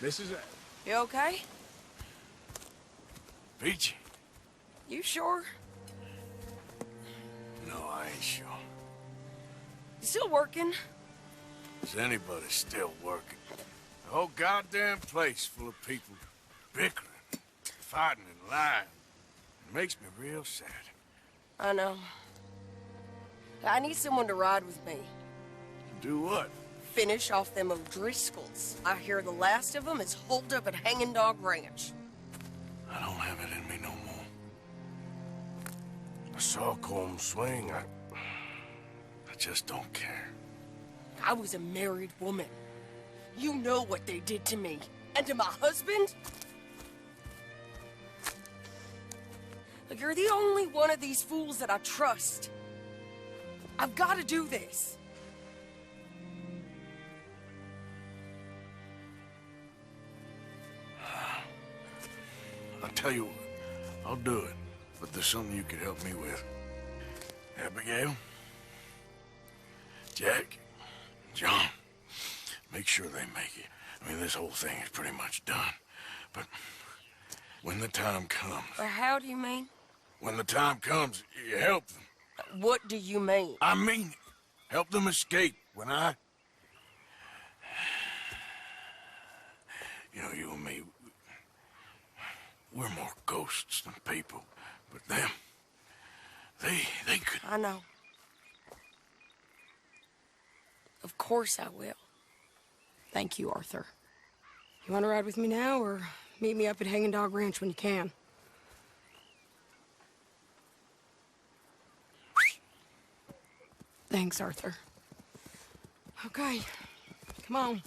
This is it. You okay? Peachy? You sure? No, I ain't sure. You still working? Is anybody still working? The whole goddamn place full of people bickering, fighting and lying. It makes me real sad. I know. I need someone to ride with me. Do what? Finish off them O'Driscolls. I hear the last of them is holed up at Hanging Dog Ranch. I don't have it in me no more. I saw Colm swing. I just don't care. I was a married woman. You know what they did to me. And to my husband? Look, you're the only one of these fools that I trust. I've got to do this. I'll tell you what, I'll do it, but there's something you could help me with. Abigail, Jack, John, make sure they make it. I mean, this whole thing is pretty much done, but when the time comes... How do you mean? When the time comes, you help them. What do you mean? I mean it. Help them escape when I... You know, you and me, we're more ghosts than people, but them, they could... I know. Of course I will. Thank you, Arthur. You want to ride with me now, or meet me up at Hanging Dog Ranch when you can? Thanks, Arthur. Okay, come on.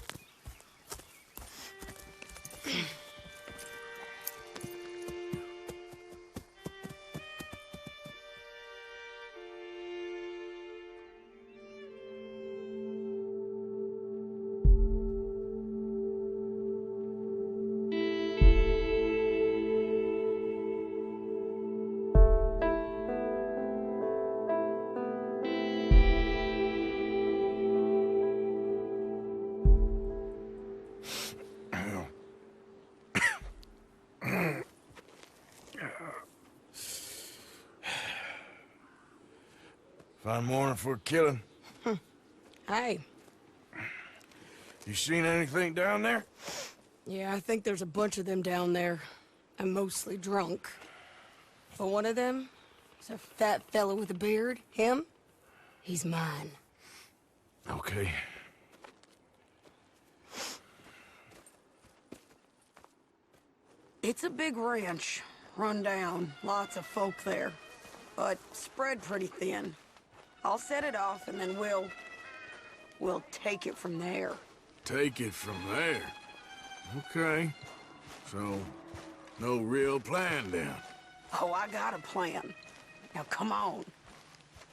Fine morning for a killing. Hey. You seen anything down there? Yeah, I think there's a bunch of them down there. I'm mostly drunk. But one of them is a fat fella with a beard. Him? He's mine. Okay. It's a big ranch. Run down. Lots of folk there. But spread pretty thin. I'll set it off and then we'll take it from there. Take it from there? Okay. So, no real plan then? Oh, I got a plan. Now come on.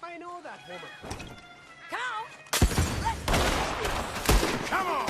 I know that woman. Come! Come on!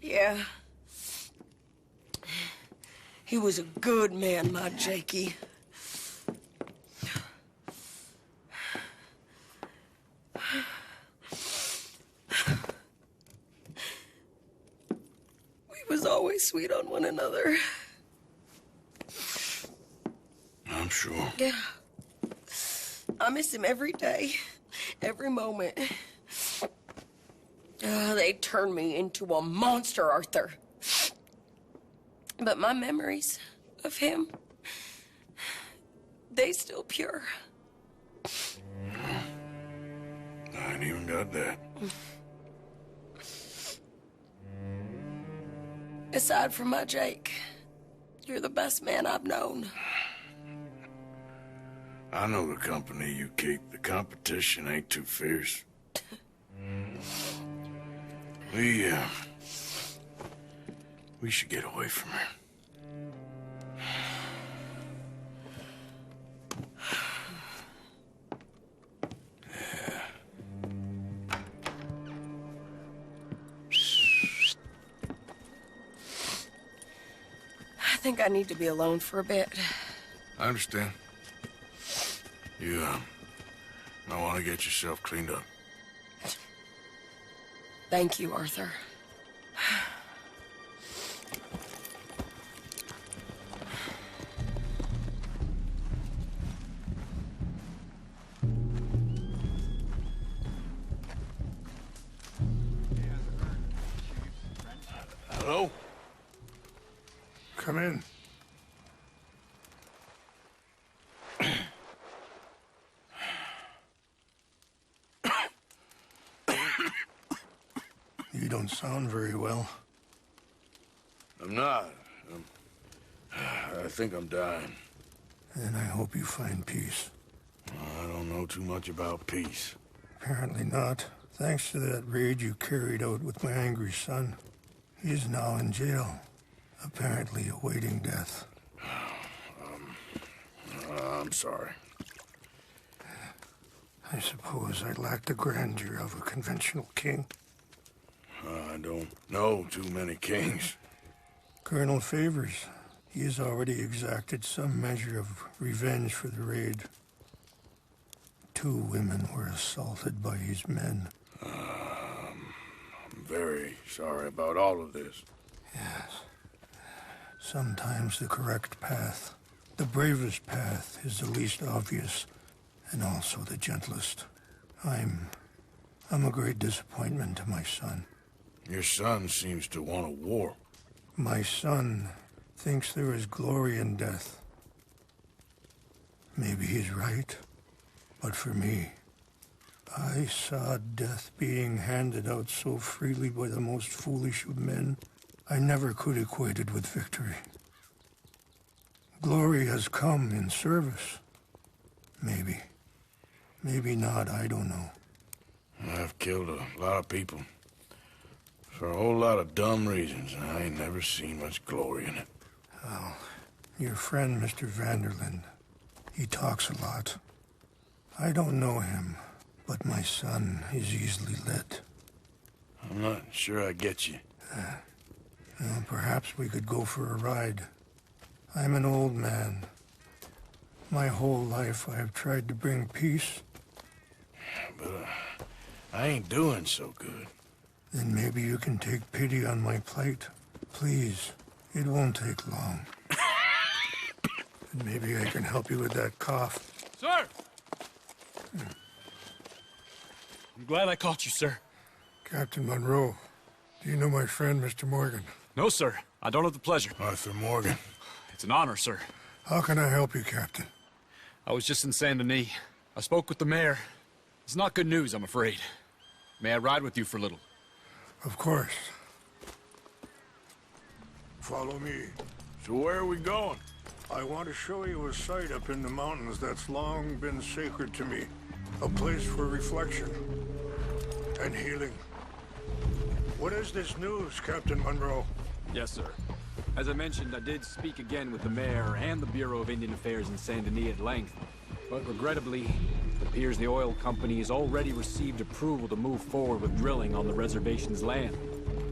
Yeah. He was a good man, my Jakey. always sweet on one another. I'm sure. Yeah. I miss him every day, every moment. They turned me into a monster, Arthur. But my memories of him, they still pure. I ain't even got that. Aside from my Jake, you're the best man I've known. I know the company you keep. The competition ain't too fierce. We should get away from her. I think I need to be alone for a bit. I understand. You, might want to get yourself cleaned up. Thank you, Arthur. Hello? Come in. You don't sound very well. I'm not. I think I'm dying. And I hope you find peace. I don't know too much about peace. Apparently not. Thanks to that raid you carried out with my angry son. He's now in jail, apparently awaiting death. I'm sorry. I suppose I lack the grandeur of a conventional king. I don't know too many kings. Colonel Favors, he has already exacted some measure of revenge for the raid. 2 women were assaulted by his men. I'm very sorry about all of this. Yes. Sometimes the correct path, the bravest path, is the least obvious, and also the gentlest. I'm a great disappointment to my son. Your son seems to want a war. My son thinks there is glory in death. Maybe he's right, but for me, I saw death being handed out so freely by the most foolish of men, I never could equate it with victory. Glory has come in service. Maybe. Maybe not, I don't know. I've killed a lot of people. For a whole lot of dumb reasons, and I ain't never seen much glory in it. Well, your friend, Mr. Vanderlyn, he talks a lot. I don't know him, but my son is easily led. I'm not sure I get you. Well, perhaps we could go for a ride. I'm an old man. My whole life I have tried to bring peace. But I ain't doing so good. Then maybe you can take pity on my plight. Please, it won't take long. And maybe I can help you with that cough. Sir! I'm glad I caught you, sir. Captain Monroe, do you know my friend, Mr. Morgan? No, sir. I don't have the pleasure. Arthur Morgan. It's an honor, sir. How can I help you, Captain? I was just in Saint Denis. I spoke with the mayor. It's not good news, I'm afraid. May I ride with you for a little? Of course. Follow me. So where are we going? I want to show you a site up in the mountains that's long been sacred to me. A place for reflection and healing. What is this news, Captain Monroe? Yes, sir. As I mentioned, I did speak again with the mayor and the Bureau of Indian Affairs in Saint Denis at length. But regrettably, it appears the oil company has already received approval to move forward with drilling on the reservation's land.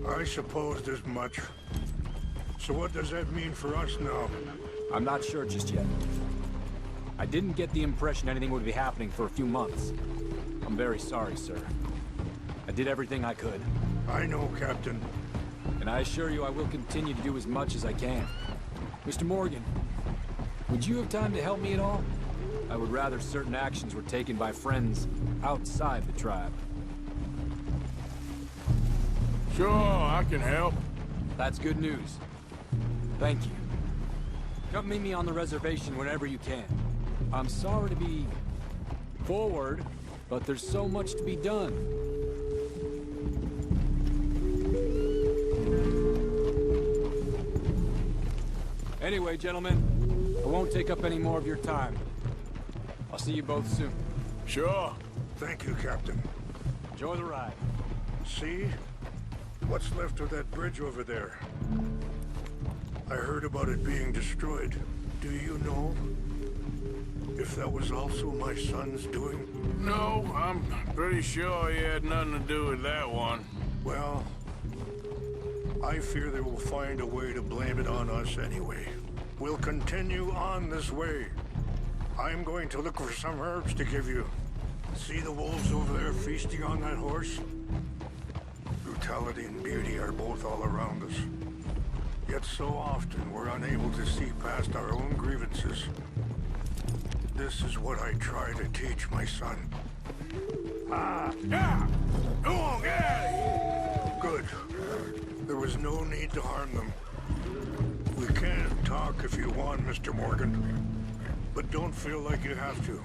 I supposed as much. So what does that mean for us now? I'm not sure just yet. I didn't get the impression anything would be happening for a few months. I'm very sorry, sir. I did everything I could. I know, Captain. and I assure you I will continue to do as much as I can. Mr. Morgan, would you have time to help me at all? I would rather certain actions were taken by friends outside the tribe. Sure, I can help. That's good news. Thank you. Come meet me on the reservation whenever you can. I'm sorry to be forward, but there's so much to be done. Anyway, gentlemen, I won't take up any more of your time. I'll see you both soon. Sure. Thank you, Captain. Enjoy the ride. See? What's left of that bridge over there? I heard about it being destroyed. Do you know if that was also my son's doing? No, I'm pretty sure he had nothing to do with that one. Well, I fear they will find a way to blame it on us anyway. We'll continue on this way. I'm going to look for some herbs to give you. See the wolves over there feasting on that horse? Brutality and beauty are both all around us. Yet so often we're unable to see past our own grievances. This is what I try to teach my son. Yeah! Go on, get out of here! Good. There was no need to harm them. We can talk if you want, Mr. Morgan. But don't feel like you have to.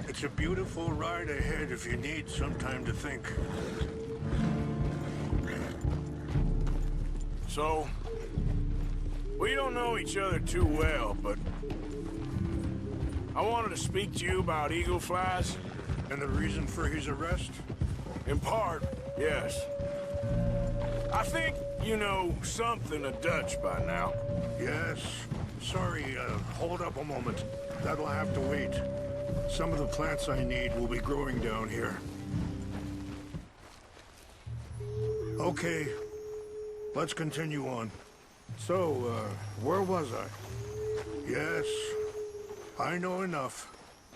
It's a beautiful ride ahead if you need some time to think. So, we don't know each other too well, but I wanted to speak to you about eagle flies. And the reason for his arrest? In part, yes. I think you know something of Dutch by now. Yes. Sorry, hold up a moment. That'll have to wait. Some of the plants I need will be growing down here. Okay. Let's continue on. So, where was I? Yes. I know enough.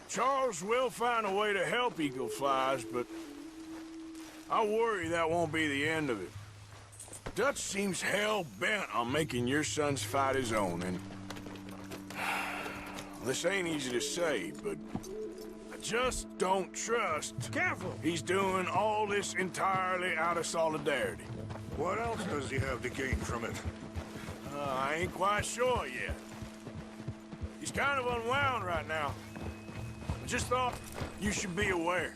Charles will find a way to help eagle flies, but I worry that won't be the end of it. Dutch seems hell-bent on making your son's fight his own, and this ain't easy to say, but I just don't trust. Careful! He's doing all this entirely out of solidarity. What else does he have to gain from it? I ain't quite sure yet. He's kind of unwound right now. I just thought you should be aware.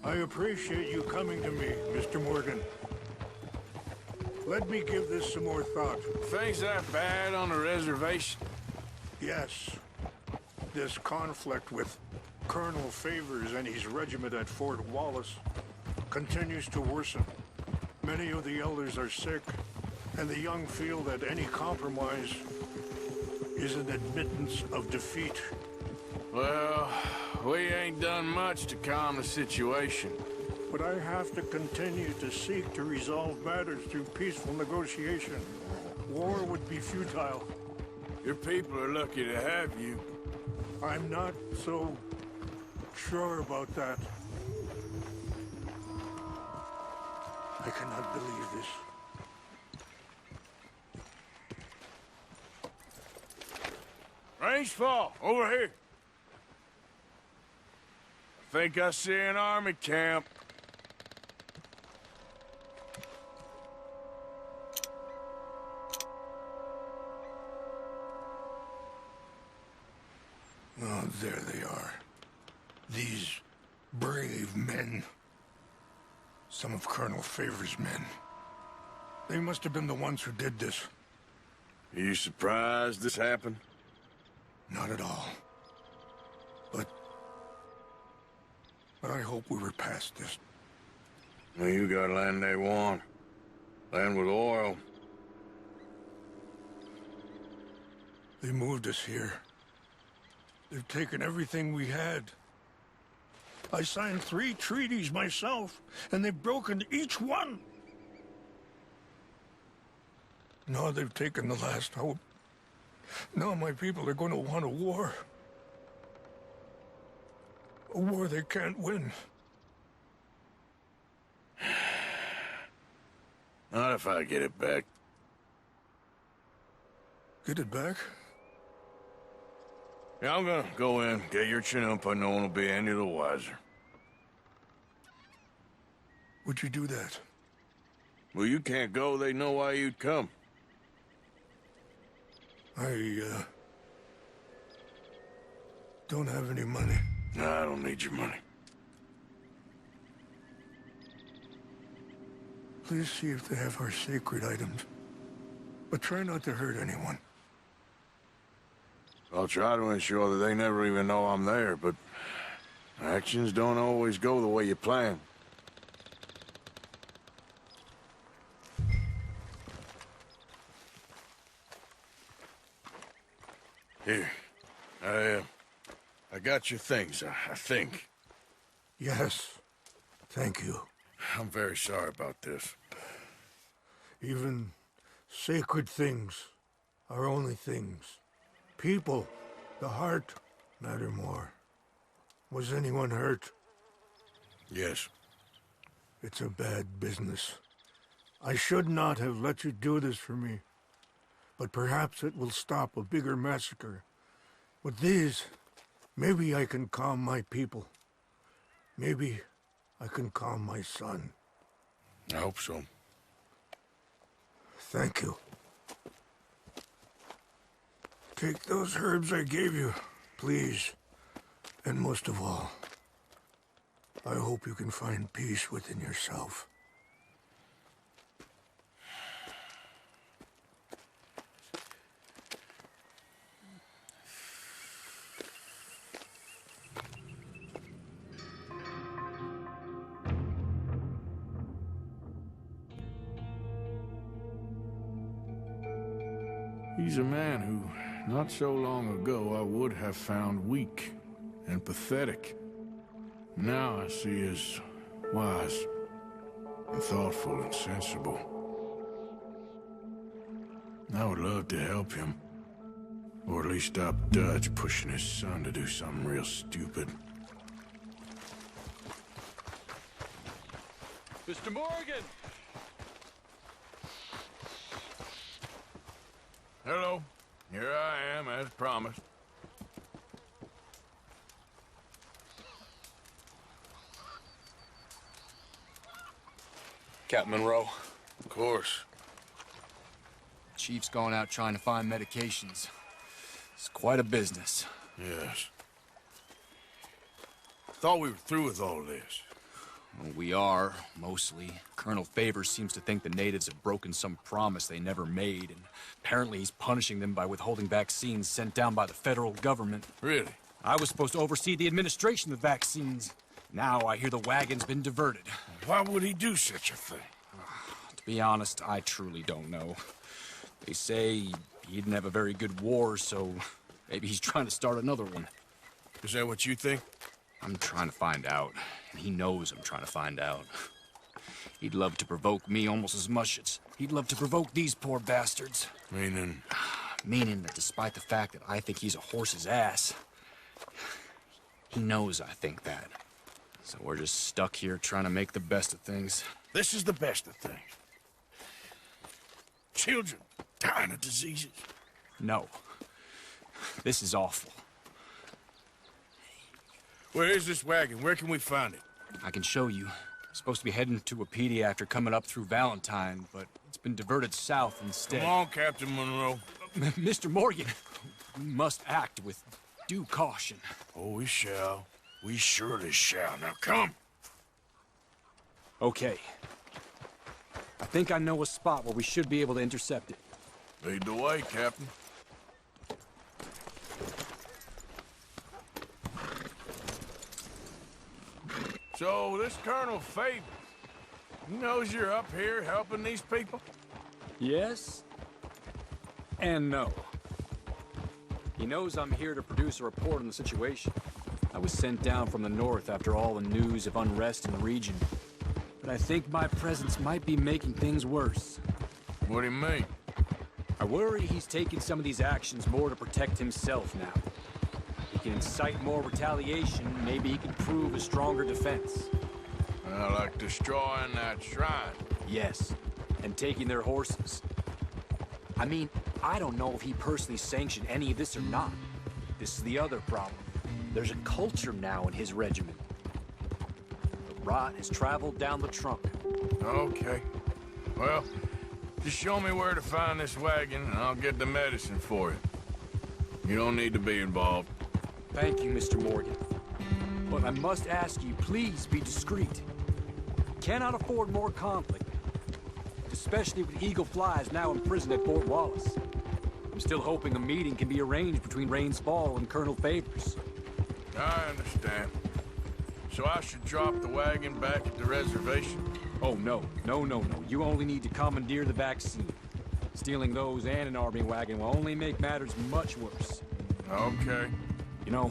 I appreciate you coming to me, Mr. Morgan. Let me give this some more thought. Things that bad on the reservation? Yes. This conflict with Colonel Favors and his regiment at Fort Wallace continues to worsen. Many of the elders are sick, and the young feel that any compromise is an admittance of defeat. Well, we ain't done much to calm the situation. But I have to continue to seek to resolve matters through peaceful negotiation. War would be futile. Your people are lucky to have you. I'm not so sure about that. I cannot believe this. Range fall, over here. I think I see an army camp. Oh, there they are. These brave men. Some of Colonel Favors' men. They must have been the ones who did this. Are you surprised this happened? Not at all. But I hope we were past this. Well, you got land they want. Land with oil. They moved us here. They've taken everything we had. I signed 3 treaties myself, and they've broken each one. Now they've taken the last hope. Now my people are going to want a war. A war they can't win. Not if I get it back. Get it back? Yeah, I'm gonna go in, get your chin-up, and no one will be any the wiser. Would you do that? Well, you can't go, they know why you'd come. I, don't have any money. No, I don't need your money. Please see if they have our sacred items. But try not to hurt anyone. I'll try to ensure that they never even know I'm there, but actions don't always go the way you plan. Here, I got your things, I think. Yes, thank you. I'm very sorry about this. Even sacred things are only things. People, the heart, matter more. Was anyone hurt? Yes. It's a bad business. I should not have let you do this for me. But perhaps it will stop a bigger massacre. With these, maybe I can calm my people. Maybe I can calm my son. I hope so. Thank you. Take those herbs I gave you, please. And most of all, I hope you can find peace within yourself. He's a man who, not so long ago, I would have found weak and pathetic. Now I see as wise and thoughtful and sensible. I would love to help him. Or at least stop Dutch pushing his son to do something real stupid. Mr. Morgan! Hello. Here I am, as promised. Captain Monroe. Of course. Chief's going out trying to find medications. It's quite a business. Yes. Thought we were through with all this. Well, we are, mostly. Colonel Favors seems to think the natives have broken some promise they never made, and apparently he's punishing them by withholding vaccines sent down by the federal government. Really? I was supposed to oversee the administration of vaccines. Now I hear the wagon's been diverted. Why would he do such a thing? To be honest, I truly don't know. They say he didn't have a very good war, so maybe he's trying to start another one. Is that what you think? I'm trying to find out, and he knows I'm trying to find out. He'd love to provoke me almost as much as he'd love to provoke these poor bastards. Meaning? Meaning that despite the fact that I think he's a horse's ass, he knows I think that. So we're just stuck here trying to make the best of things. This is the best of things. Children dying of diseases. No. This is awful. Where is this wagon? Where can we find it? I can show you. Supposed to be heading to a Pedi after coming up through Valentine, but it's been diverted south instead. Come on, Captain Monroe. Mr. Morgan, we must act with due caution. Oh, we shall. We surely shall. Now come. Okay. I think I know a spot where we should be able to intercept it. Lead the way, Captain. So, this Colonel Favors, he knows you're up here helping these people? Yes and no. He knows I'm here to produce a report on the situation. I was sent down from the north after all the news of unrest in the region. But I think my presence might be making things worse. What do you mean? I worry he's taking some of these actions more to protect himself now. He can incite more retaliation, maybe he can prove a stronger defense. Like destroying that shrine. Yes. and taking their horses. I mean, I don't know if he personally sanctioned any of this or not. This is the other problem. There's a culture now in his regiment. The rot has traveled down the trunk. Okay. Well, just show me where to find this wagon, and I'll get the medicine for you. You don't need to be involved. Thank you, Mr. Morgan. But I must ask you, please be discreet. Cannot afford more conflict. Especially with Eagle Flies now imprisoned at Fort Wallace. I'm still hoping a meeting can be arranged between Rains Fall and Colonel Favors. I understand. So I should drop the wagon back at the reservation? Oh, no. No. You only need to commandeer the vaccine. Stealing those and an army wagon will only make matters much worse. Okay. You know,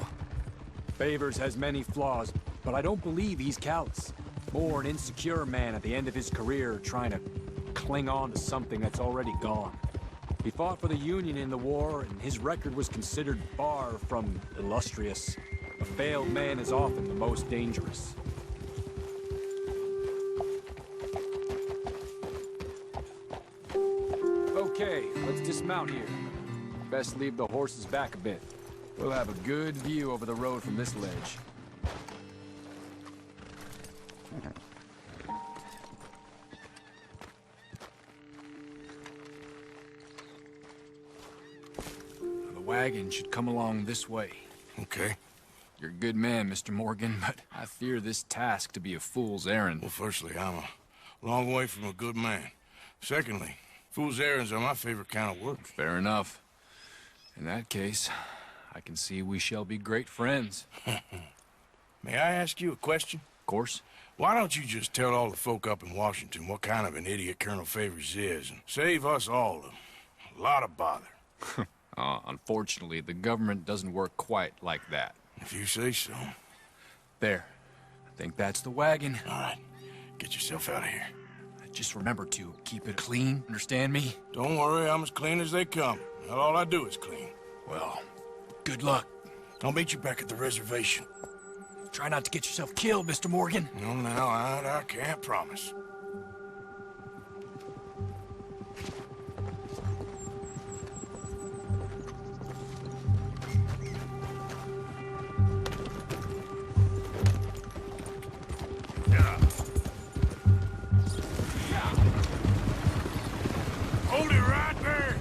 Favors has many flaws, but I don't believe he's callous. More an insecure man at the end of his career trying to cling on to something that's already gone. He fought for the Union in the war, and his record was considered far from illustrious. A failed man is often the most dangerous. Okay, let's dismount here. Best leave the horses back a bit. We'll have a good view over the road from this ledge. The wagon should come along this way. Okay. You're a good man, Mr. Morgan, but I fear this task to be a fool's errand. Well, firstly, I'm a long way from a good man. Secondly, fool's errands are my favorite kind of work. Fair enough. In that case, I can see we shall be great friends. May I ask you a question? Of course. Why don't you just tell all the folk up in Washington what kind of an idiot Colonel Favors is, and save us all a lot of bother? Unfortunately, the government doesn't work quite like that. If you say so. There. I think that's the wagon. All right. Get yourself out of here. Just remember to keep it clean, understand me? Don't worry, I'm as clean as they come. Not all I do is clean. Well, good luck. I'll meet you back at the reservation. Try not to get yourself killed, Mr. Morgan. No, now, I can't promise. Hold it right there!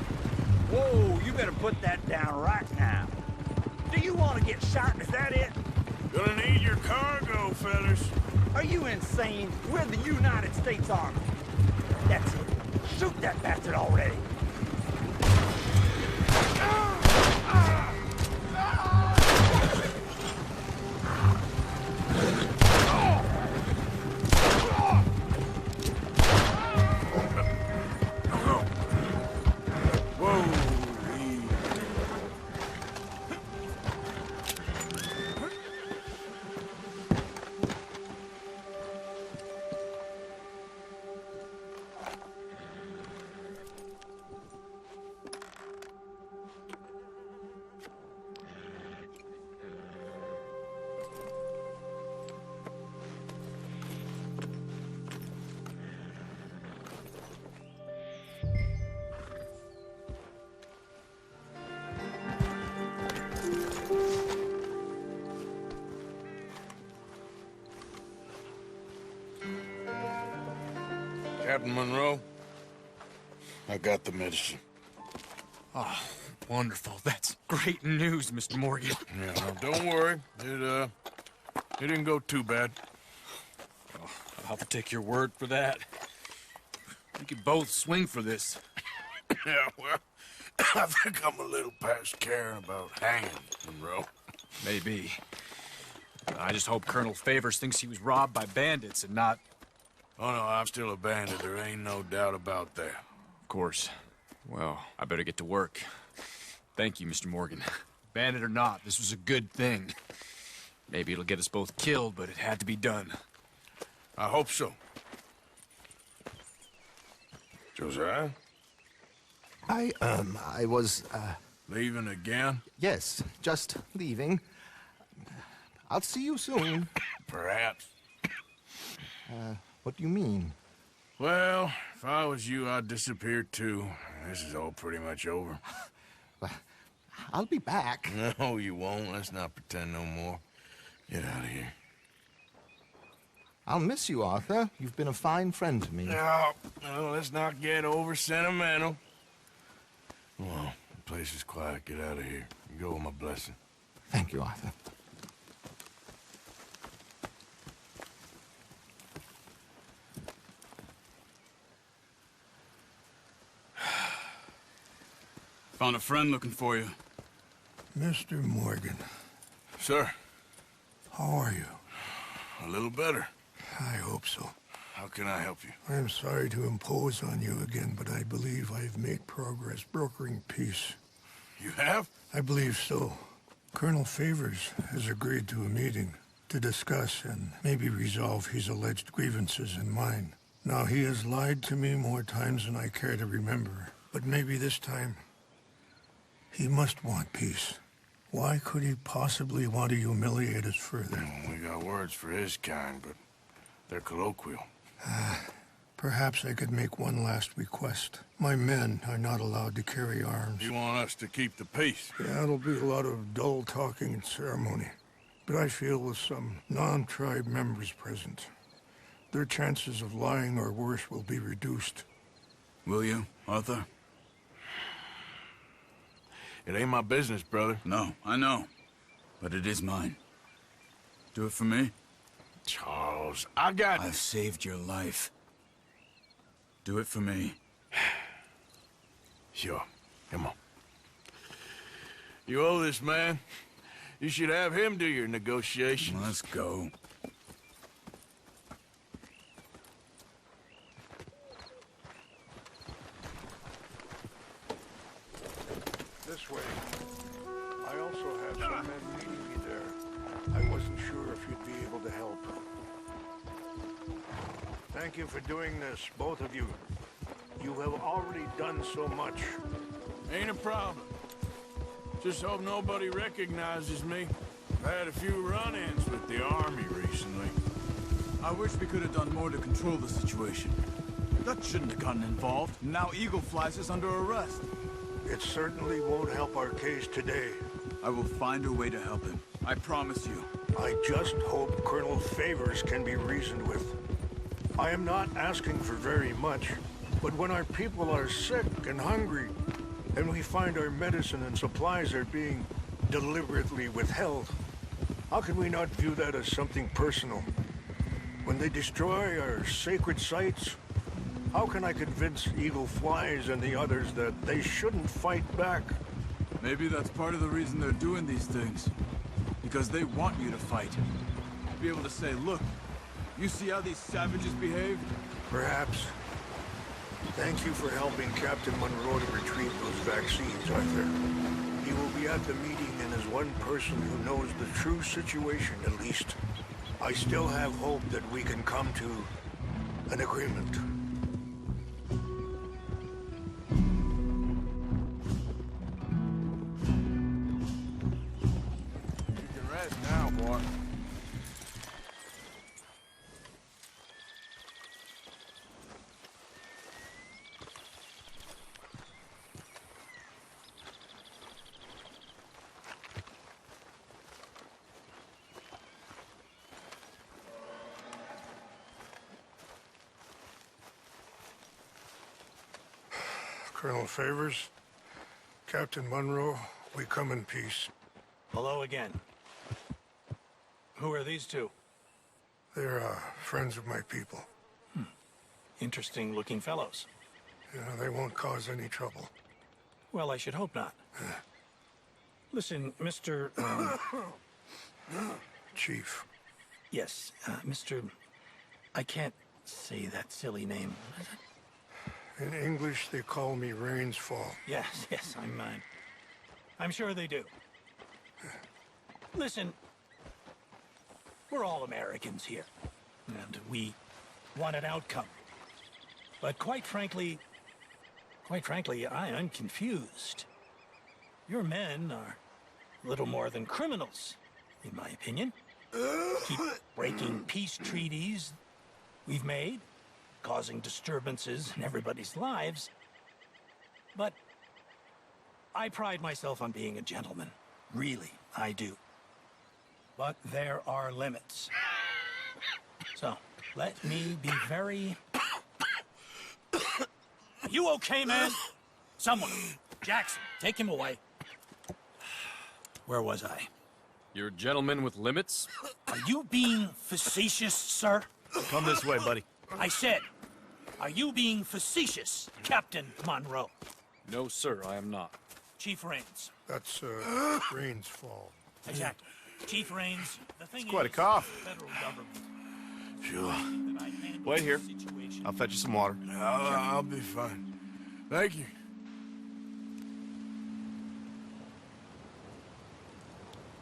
Whoa, you better put that down right now. Do you want to get shot? Is that it? Gonna need your cargo, fellas. Are you insane? We're the United States Army. That's it. Shoot that bastard already. Captain Monroe, I got the medicine. Oh, wonderful. That's great news, Mr. Morgan. Yeah, no, don't worry. It didn't go too bad. Oh, I'll have to take your word for that. We could both swing for this. Yeah, well, I think I'm a little past caring about hanging, Monroe. Maybe. I just hope Colonel Favors thinks he was robbed by bandits and not... Oh, no, I'm still a bandit. There ain't no doubt about that. Of course. Well, I better get to work. Thank you, Mr. Morgan. Bandit or not, this was a good thing. Maybe it'll get us both killed, but it had to be done. I hope so. Josiah? I was, Leaving again? yes, just leaving. I'll see you soon. Perhaps. What do you mean? Well, if I was you, I'd disappear too. This is all pretty much over. I'll be back. No, you won't. Let's not pretend no more. Get out of here. I'll miss you, Arthur. You've been a fine friend to me. No, let's not get over sentimental. Come on, the place is quiet. Get out of here. You go with my blessing. Thank you, Arthur. Found a friend looking for you. Mr. Morgan, Sir, how are you? a little better. I hope so. How can I help you? I'm sorry to impose on you again, but I believe I've made progress brokering peace. You have? I believe so. Colonel Favors has agreed to a meeting to discuss and maybe resolve his alleged grievances and mine. Now, he has lied to me more times than I care to remember, but maybe this time he must want peace. Why could he possibly want to humiliate us further? We got words for his kind, but they're colloquial. Perhaps I could make one last request. My men are not allowed to carry arms. You want us to keep the peace? Yeah, it'll be a lot of dull talking and ceremony. But I feel with some non-tribe members present, their chances of lying or worse will be reduced. Will you, Arthur? It ain't my business, brother. No, I know. But it is mine. Do it for me? Charles, I've saved your life. Do it for me. Sure. Come on. You owe this man. You should have him do your negotiations. Let's go. This way. I also have some men meeting me there. I wasn't sure if you'd be able to help. Thank you for doing this, both of you. You have already done so much. Ain't a problem. Just hope nobody recognizes me. I've had a few run-ins with the army recently. I wish we could have done more to control the situation. That shouldn't have gotten involved. Now Eagle Flies is under arrest. It certainly won't help our case today. I will find a way to help him. I promise you. I just hope Colonel Favors can be reasoned with. I am not asking for very much, but when our people are sick and hungry, and we find our medicine and supplies are being deliberately withheld, how can we not view that as something personal? When they destroy our sacred sites, how can I convince Eagle Flies and the others that they shouldn't fight back? Maybe that's part of the reason they're doing these things. Because they want you to fight. Be able to say, look, you see how these savages behave? Perhaps. Thank you for helping Captain Monroe to retrieve those vaccines, Arthur. He will be at the meeting and is one person who knows the true situation, at least. I still have hope that we can come to an agreement. You can rest now, boy. Colonel Favors, Captain Monroe, we come in peace. Hello again. Who are these two? They're friends of my people. Interesting looking fellows. Yeah, they won't cause any trouble. Well, I should hope not. Listen, Mr. Chief. Yes, Mr. I can't say that silly name. In English, they call me Rainsfall. Yes, I'm sure they do. Listen, we're all Americans here, and we want an outcome. But quite frankly, I am confused. Your men are little more than criminals, in my opinion. Keep breaking peace treaties we've made, causing disturbances in everybody's lives. But I pride myself on being a gentleman. Really, I do. But there are limits. So, let me be very... Are you okay, man? Someone. Jackson, take him away. Where was I? You're a gentleman with limits? Are you being facetious, sir? Come this way, buddy. I said, are you being facetious, Captain Monroe? No, sir, I am not. Chief Raines. That's, Rain's fault. Exactly. Chief Raines, the thing Quite a is, cough. the federal government. Sure. that I handled Wait here. the situation. I'll fetch you some water. I'll be fine. Thank you.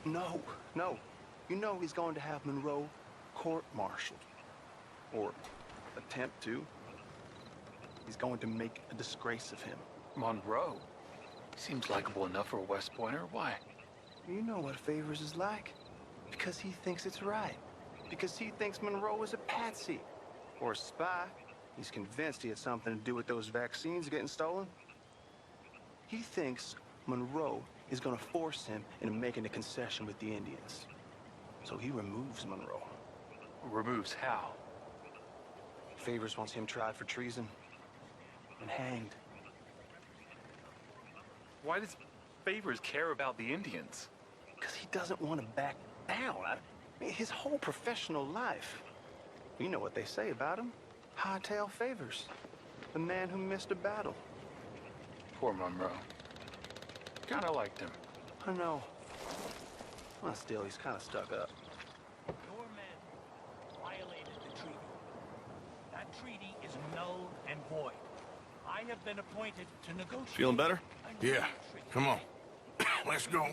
No, no. You know he's going to have Monroe court-martialed. Or attempt to. He's going to make a disgrace of him. Monroe? Seems likable enough for a West Pointer. Why? You know what Favors is like. Because he thinks it's right. Because he thinks Monroe is a patsy. Or a spy. He's convinced he had something to do with those vaccines getting stolen. He thinks Monroe is going to force him into making a concession with the Indians. So he removes Monroe. Removes how? Favors wants him tried for treason and hanged. Why does Favors care about the Indians? Because he doesn't want to back down. I mean, his whole professional life. You know what they say about him. Hightail Favors. The man who missed a battle. Poor Monroe. Kinda liked him. I know. Well, still, he's kind of stuck up. Your men violated the treaty. That treaty is null and void. I have been appointed to negotiate. Feeling better? Yeah, come on. Let's go.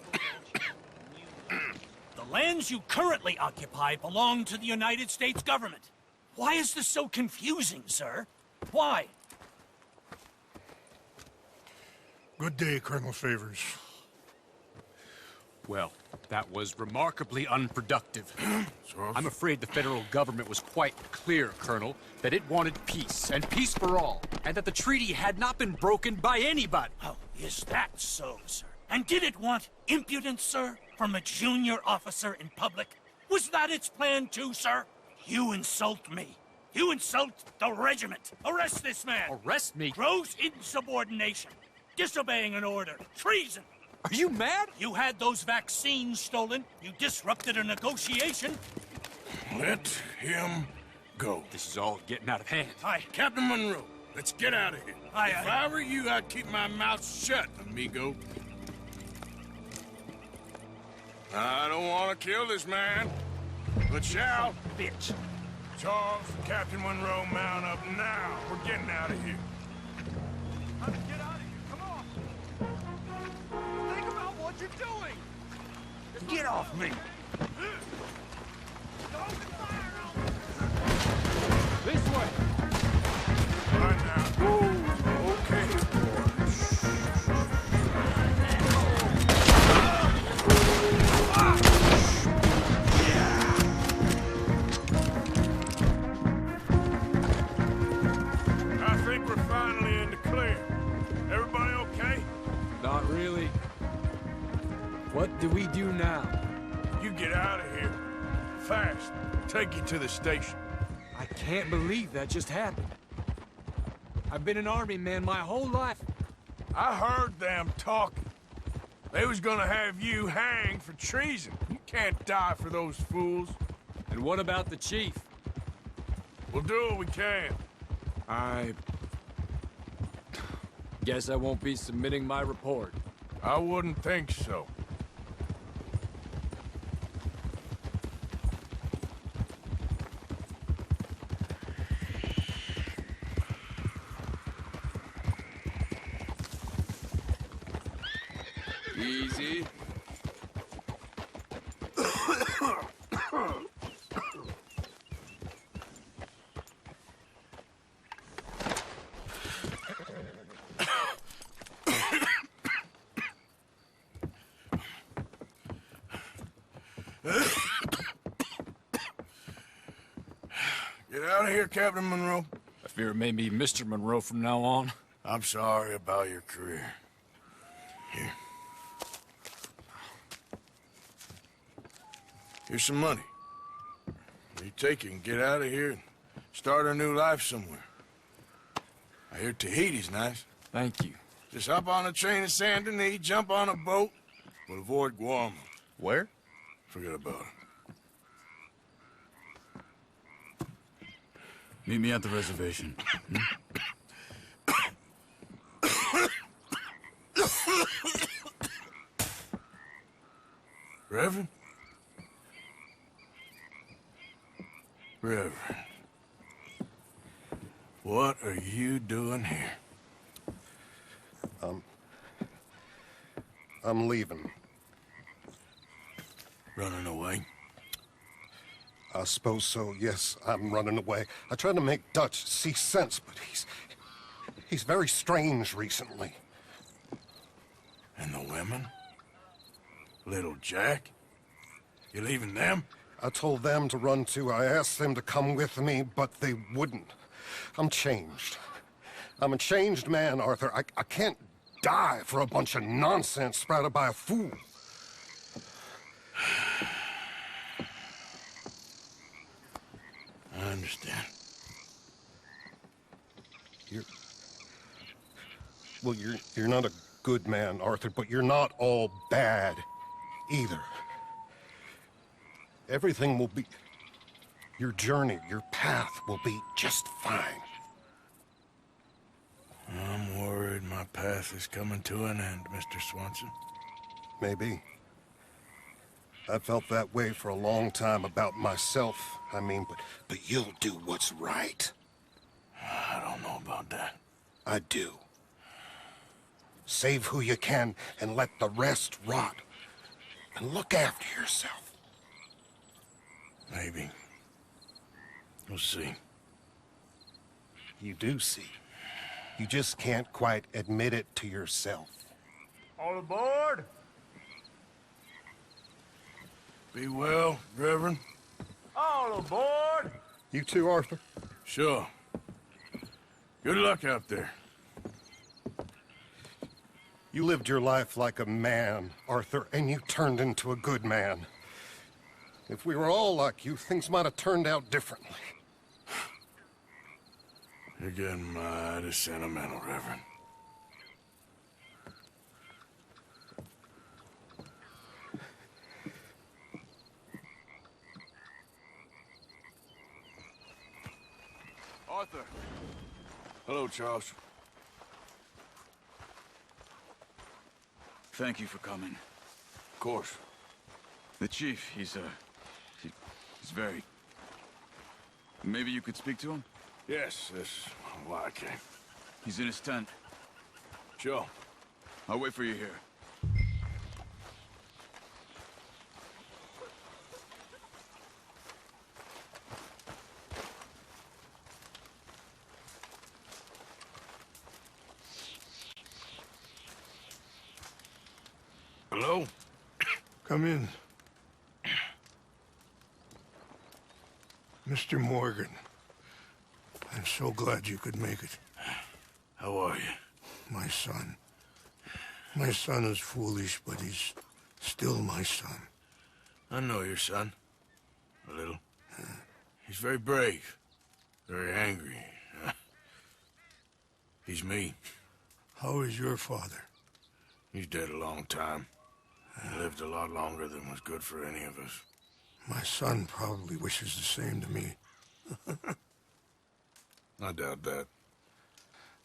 The lands you currently occupy belong to the United States government. Why is this so confusing, sir? Why? Good day, Colonel Favors. Well, that was remarkably unproductive. So, I'm afraid the federal government was quite clear, Colonel, that it wanted peace, and peace for all, and that the treaty had not been broken by anybody. Oh, is that so, sir? And did it want impudence, sir, from a junior officer in public? Was that its plan too, sir? You insult me. You insult the regiment. Arrest this man. Arrest me? Gross insubordination. Disobeying an order. Treason. Are you mad? You had those vaccines stolen. You disrupted a negotiation. let him go. This is all getting out of hand. Aye. Captain Monroe, let's get out of here. Aye, If aye. I were you, I'd keep my mouth shut, amigo. I don't want to kill this man, but shall. Bitch. Charles, Captain Monroe, mount up now. We're getting out of here. Let's get out of here. Come on. Think about what you're doing. Get off me. This way! Right now. Okay, I think we're finally in the clear. Everybody okay? Not really. What do we do now? You get out of here. Fast. Take you to the station. I can't believe that just happened. I've been an army man my whole life. I heard them talking. They was gonna have you hanged for treason. You can't die for those fools. And what about the chief? We'll do what we can. I guess I won't be submitting my report. I wouldn't think so. Easy. Get out of here, Captain Monroe. Fear it may be Mr. Monroe from now on. I'm sorry about your career. Here. Here's some money. You take it and get out of here and start a new life somewhere. I hear Tahiti's nice. Thank you. Just hop on a train to Saint Denis, jump on a boat, but avoid Guam. Where? Forget about it. Meet me at the reservation. Reverend? Reverend. What are you doing here? I'm leaving. Running away? I suppose so, yes. I'm running away. I tried to make Dutch see sense, but he's very strange recently. And the women? Little Jack? You leaving them? I told them to run too. I asked them to come with me, but they wouldn't. I'm changed. I'm a changed man, Arthur. I can't die for a bunch of nonsense sprouted by a fool. I understand. You're not a good man, Arthur, but you're not all bad either. Everything will be... Your journey, your path will be just fine. I'm worried my path is coming to an end, Mr. Swanson. Maybe. I felt that way for a long time about myself. I mean, but you'll do what's right. I don't know about that. I do. Save who you can and let the rest rot. And look after yourself. Maybe. We'll see. You do see. You just can't quite admit it to yourself. All aboard! Be well, Reverend. All aboard! You too, Arthur? Sure. Good luck out there. You lived your life like a man, Arthur, and you turned into a good man. If we were all like you, things might have turned out differently. You're getting mighty sentimental, Reverend. Arthur. Hello, Charles. Thank you for coming. Of course. The chief, he's very... Maybe you could speak to him? Yes, that's why I came. He's in his tent. Sure. I'll wait for you here. Hello? Come in. Mr. Morgan, I'm so glad you could make it. How are you? My son. My son is foolish, but he's still my son. I know your son. A little. He's very brave. Very angry. He's me. How is your father? He's dead a long time. He lived a lot longer than was good for any of us. My son probably wishes the same to me. I doubt that.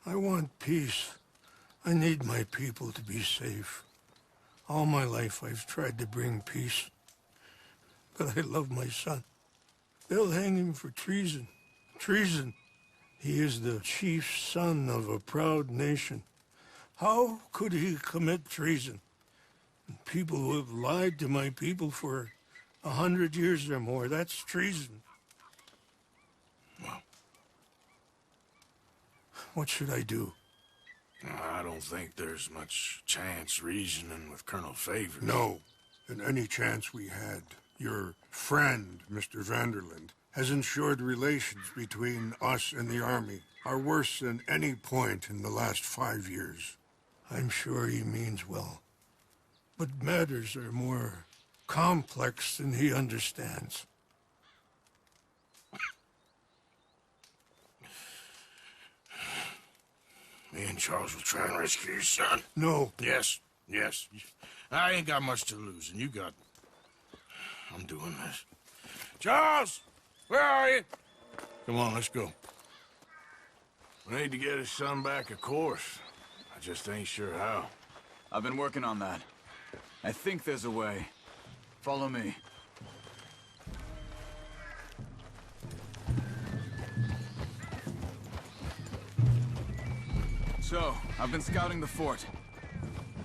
I want peace. I need my people to be safe. All my life I've tried to bring peace. But I love my son. They'll hang him for treason. Treason. He is the chief son of a proud nation. How could he commit treason? People who have lied to my people for 100 years or more, that's treason. Well, what should I do? I don't think there's much chance reasoning with Colonel Favors. No. And any chance we had, your friend, Mr. Vanderland, has ensured relations between us and the army. are worse than any point in the last 5 years. I'm sure he means well. But matters are more complex than he understands. Me and Charles will try and rescue your son. No. Yes, yes. I ain't got much to lose, and you got... I'm doing this. Charles! Where are you? Come on, let's go. We need to get his son back, of course. I just ain't sure how. I've been working on that. I think there's a way. Follow me. So, I've been scouting the fort.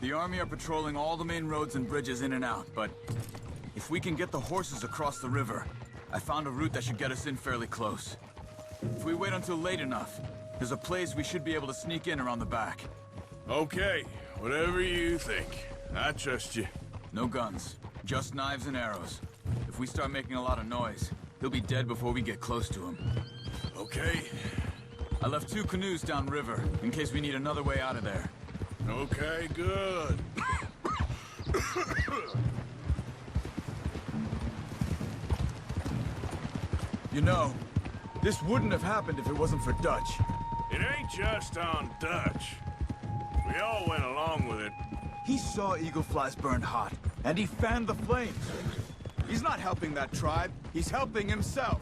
The army are patrolling all the main roads and bridges in and out, but if we can get the horses across the river, I found a route that should get us in fairly close. If we wait until late enough, there's a place we should be able to sneak in around the back. Okay, whatever you think. I trust you. No guns, just knives and arrows. If we start making a lot of noise, he'll be dead before we get close to him. Okay. I left 2 canoes downriver, in case we need another way out of there. Okay, good. You know, this wouldn't have happened if it wasn't for Dutch. It ain't just on Dutch. We all went along with it. He saw eagle flies burned hot, and he fanned the flames. He's not helping that tribe, he's helping himself.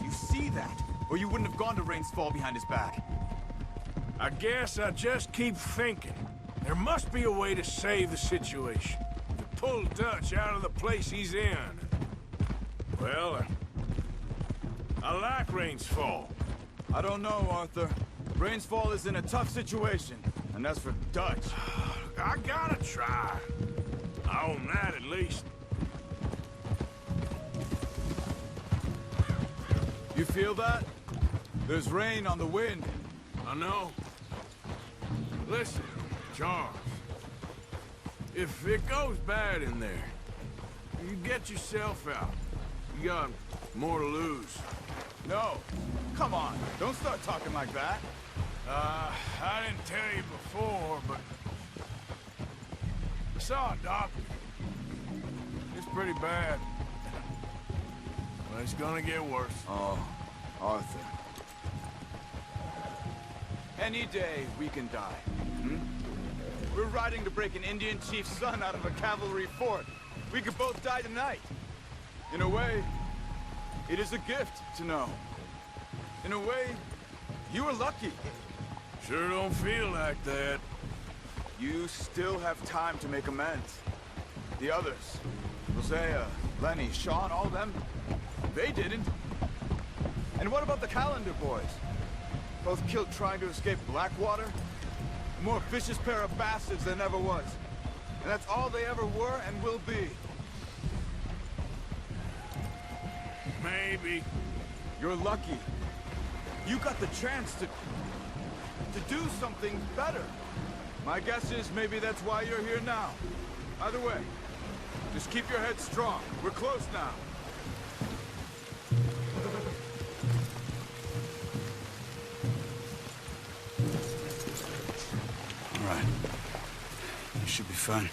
You see that, or you wouldn't have gone to Rain's Fall behind his back. I guess I just keep thinking. There must be a way to save the situation. To pull Dutch out of the place he's in. Well, I like Rain's Fall. I don't know, Arthur. Rain's Fall is in a tough situation, and as for Dutch... I gotta try. I own that at least. You feel that? There's rain on the wind. I know. Listen, Charles. If it goes bad in there, you get yourself out. You got more to lose. No. Come on. Don't start talking like that. I didn't tell you before, but... I saw a doctor. It's pretty bad. But it's gonna get worse. Oh, Arthur. Any day we can die. Hmm? We're riding to break an Indian chief's son out of a cavalry fort. We could both die tonight. In a way, it is a gift to know. In a way, you were lucky. Sure don't feel like that. You still have time to make amends. The others, Hosea, Lenny, Sean, all them, they didn't. And what about the Calendar boys? Both killed trying to escape Blackwater? A more vicious pair of bastards than ever was. And that's all they ever were and will be. Maybe. You're lucky. You got the chance to do something better. My guess is maybe that's why you're here now. Either way, just keep your head strong. We're close now. All right. This should be fun.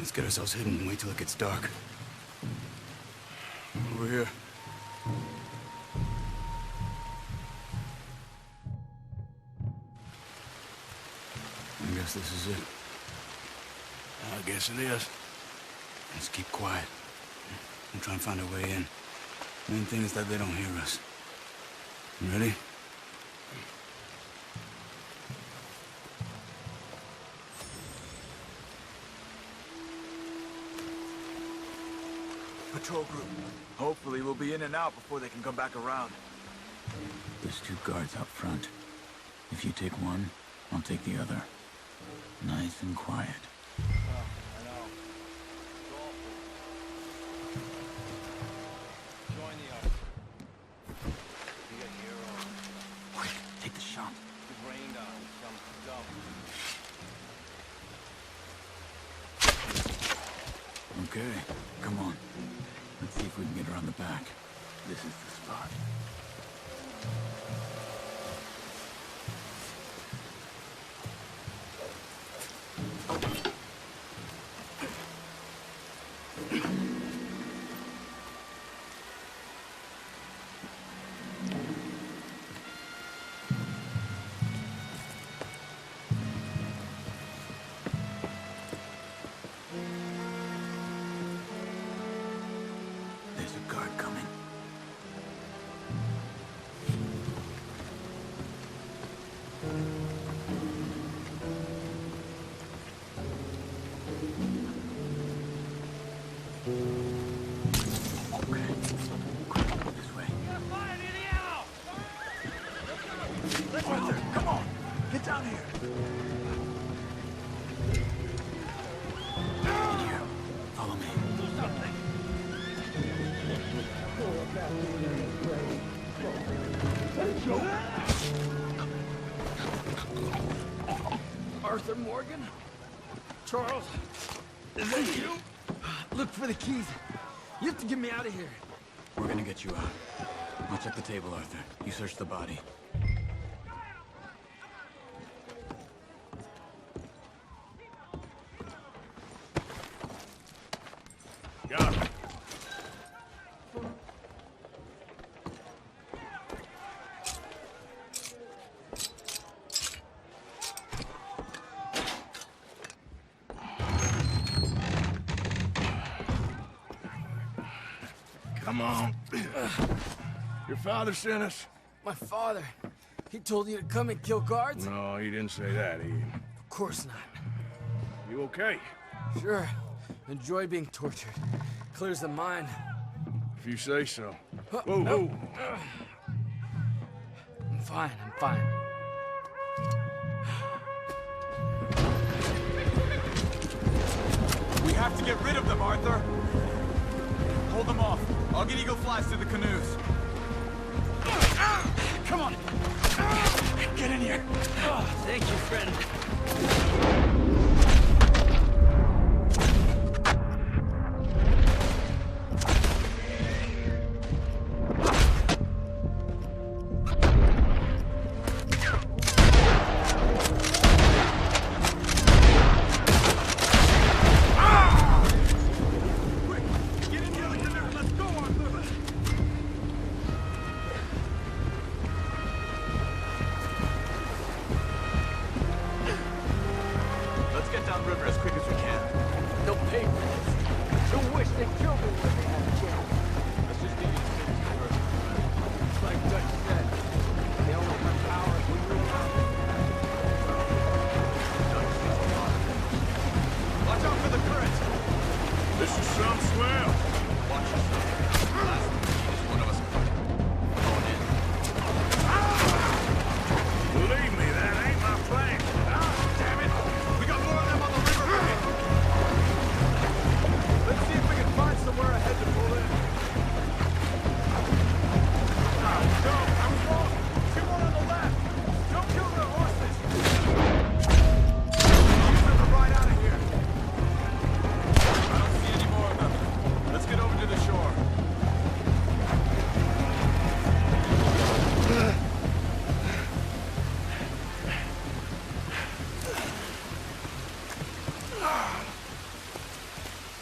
Let's get ourselves hidden and wait till it gets dark. Over here. I guess this is it. I guess it is. Let's keep quiet and try and find our way in. Main thing is that they don't hear us. You ready? Patrol group. Hopefully we'll be in and out before they can come back around. There's 2 guards out front. If you take one, I'll take the other. Nice and quiet. I know. Join the army. Be a hero. Quick, take the shot. Get rained on. Some dumb. Okay, come on. Let's see if we can get around the back. This is the spot. Arthur Morgan? Charles? Is that you? Look for the keys. You have to get me out of here. We're gonna get you out. I'll check the table, Arthur. You search the body. Got it. Come on. Your father sent us? My father. He told you to come and kill guards? No, he didn't say that, Of course not. You okay? Sure. Enjoy being tortured. Clears the mind. If you say so. Whoa, whoa. I'm fine, I'm fine. We have to get rid of them, Arthur. Hold them off. I'll get Eagle Flies to the canoes. Come on. Get in here. Thank you, friend.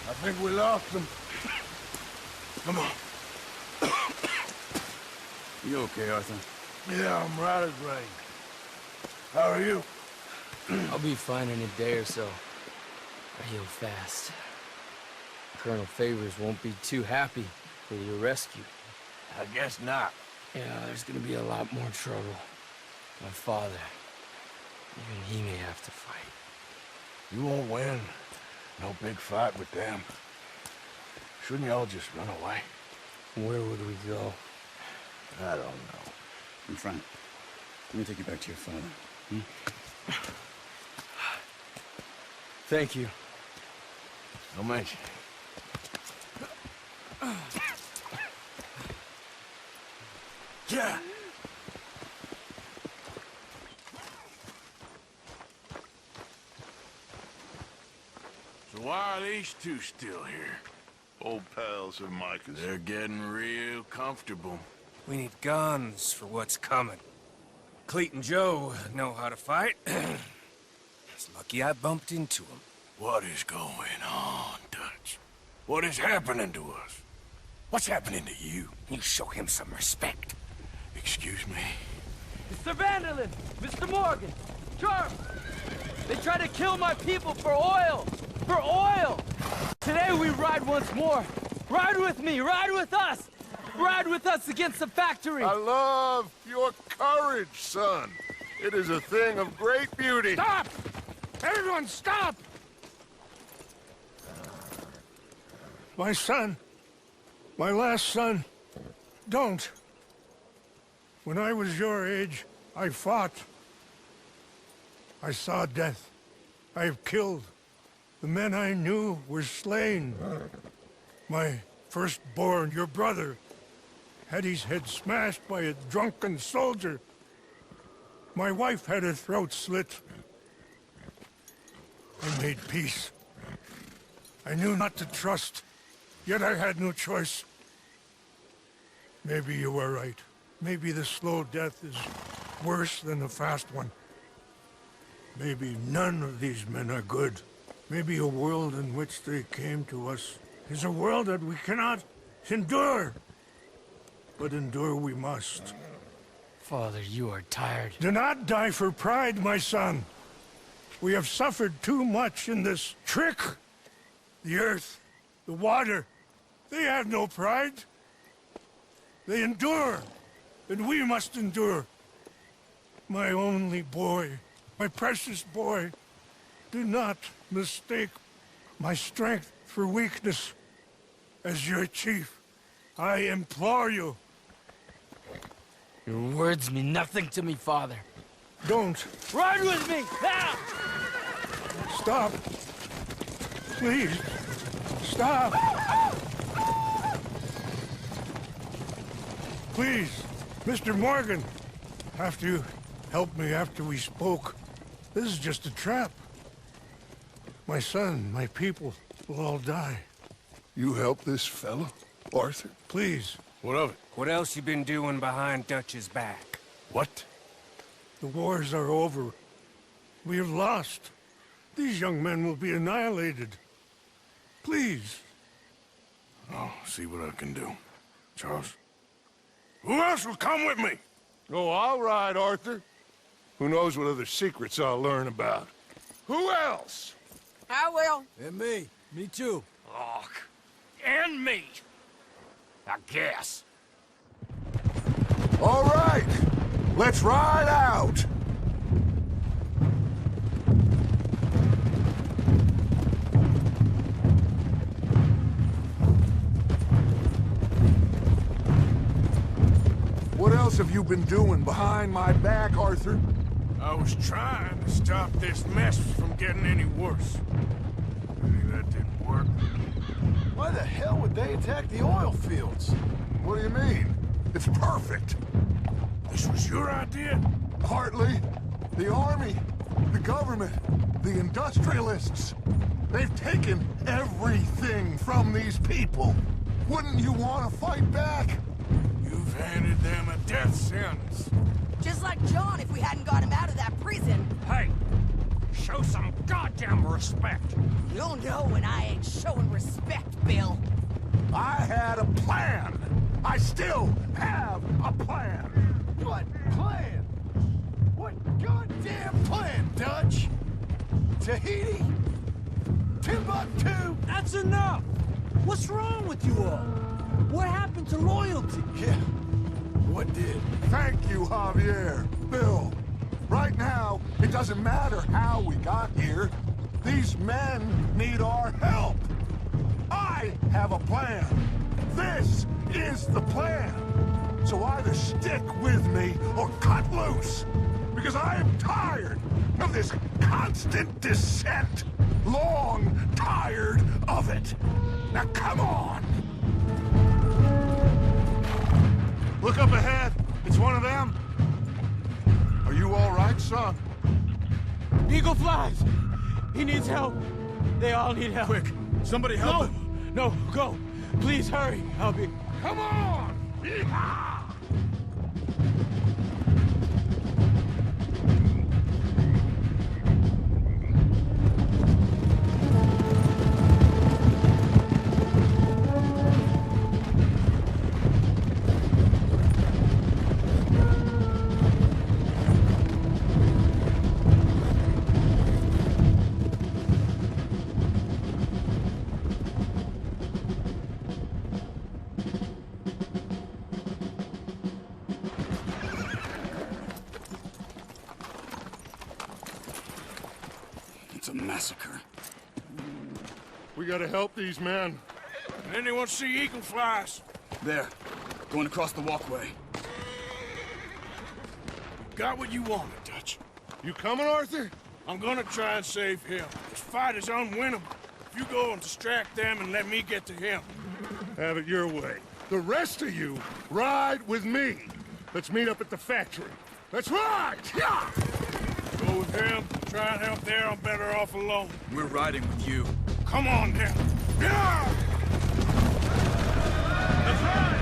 I think we lost them. Come on. You okay, Arthur? Yeah, I'm right as rain. How are you? I'll be fine in a day or so. I heal fast. Colonel Favors won't be too happy with your rescue. I guess not. Yeah, there's gonna be a lot more trouble. My father, even he may have to fight. You won't win. No big fight with them. Shouldn't y'all just run away? Where would we go? I don't know. In front. Let me take you back to your father. Thank you. No mention. Yeah. So why are these two still here? Old pals of Micah's. They're getting real comfortable. We need guns for what's coming. Cleet and Joe know how to fight. It's lucky I bumped into them. What is going on, Dutch? What is happening to us? What's happening to you? You show him some respect. Excuse me? Mr. Vanderlyn! Mr. Morgan! Charles! They try to kill my people for oil! For oil! Today we ride once more. Ride with me! Ride with us! Ride with us against the factory! I love your courage, son. It is a thing of great beauty. Stop! Everyone stop! My son. My last son. Don't. When I was your age, I fought. I saw death. I have killed. The men I knew were slain. My firstborn, your brother, had his head smashed by a drunken soldier. My wife had her throat slit. I made peace. I knew not to trust, yet I had no choice. Maybe you were right. Maybe the slow death is worse than the fast one. Maybe none of these men are good. Maybe a world in which they came to us is a world that we cannot endure. But endure we must. Father, you are tired. Do not die for pride, my son. We have suffered too much in this trick. The earth, the water, they have no pride. They endure, and we must endure. My only boy, my precious boy, do not mistake my strength for weakness. As your chief, I implore you. Your words mean nothing to me, Father. Don't. Ride with me, now! Stop. Please, stop. Please, Mr. Morgan, after you helped me after we spoke, this is just a trap. My son, my people will all die. You help this fellow, Arthur? Please. What of it? What else you been doing behind Dutch's back? What? The wars are over. We have lost. These young men will be annihilated. Please. I'll see what I can do. Charles? Who else will come with me? Oh, I'll ride, Arthur. Who knows what other secrets I'll learn about. Who else? I will. And me. Me too. Oh, and me. I guess. All right. Let's ride out. What else have you been doing behind my back, Arthur? I was trying to stop this mess from getting any worse. Maybe that didn't work. Why the hell would they attack the oil fields? What do you mean? It's perfect. This was your idea? Partly. The army, the government, the industrialists. They've taken everything from these people. Wouldn't you want to fight back? You've handed them a death sentence. Just like John if we hadn't got him out of that prison. Hey, show some goddamn respect. You'll know when I ain't showing respect, Bill. I had a plan. I still have a plan. What plan? What goddamn plan, Dutch? Tahiti? Timbuktu? That's enough. What's wrong with you all? What happened to loyalty? Yeah. What did? Thank you, Javier. Bill. Right now, it doesn't matter how we got here. These men need our help. I have a plan. This is the plan. So either stick with me or cut loose. Because I am tired of this constant descent. Long tired of it. Now come on. Look up ahead. It's one of them. Are you all right, son? Eagle flies! He needs help. They all need help. Quick, somebody help him. No, go. Please hurry. I'll be... Come on! Yeehaw! massacre. We gotta help these men. Anyone see eagle flies? There. Going across the walkway. Got what you wanted, Dutch. You coming, Arthur? I'm gonna try and save him. This fight is unwinnable. If you go and distract them and let me get to him. Have it your way. The rest of you, ride with me. Let's meet up at the factory. Let's ride! Yeah! Go with him. Try and help there. I'm better off alone. We're riding with you. Come on, then. Yeah! Let's ride!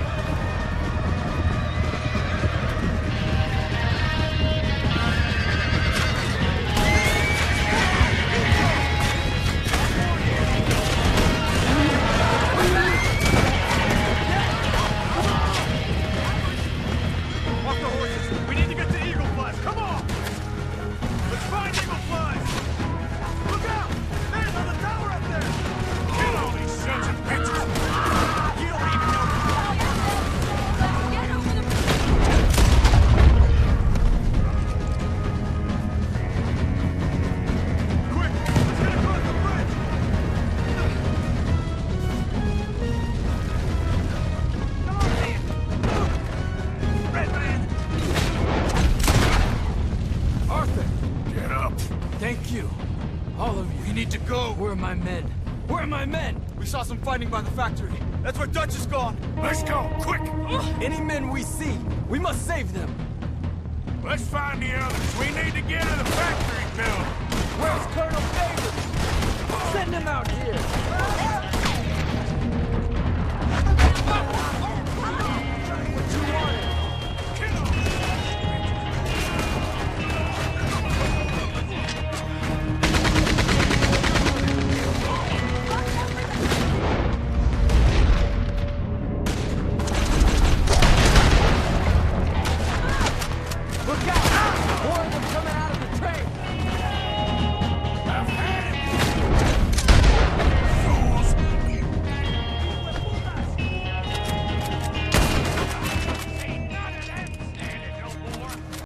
We saw some fighting by the factory. That's where Dutch is gone. Let's go, quick! Any men we see, we must save them. Let's find the others. We need to get to the factory building. Where's Colonel David? Send him out here.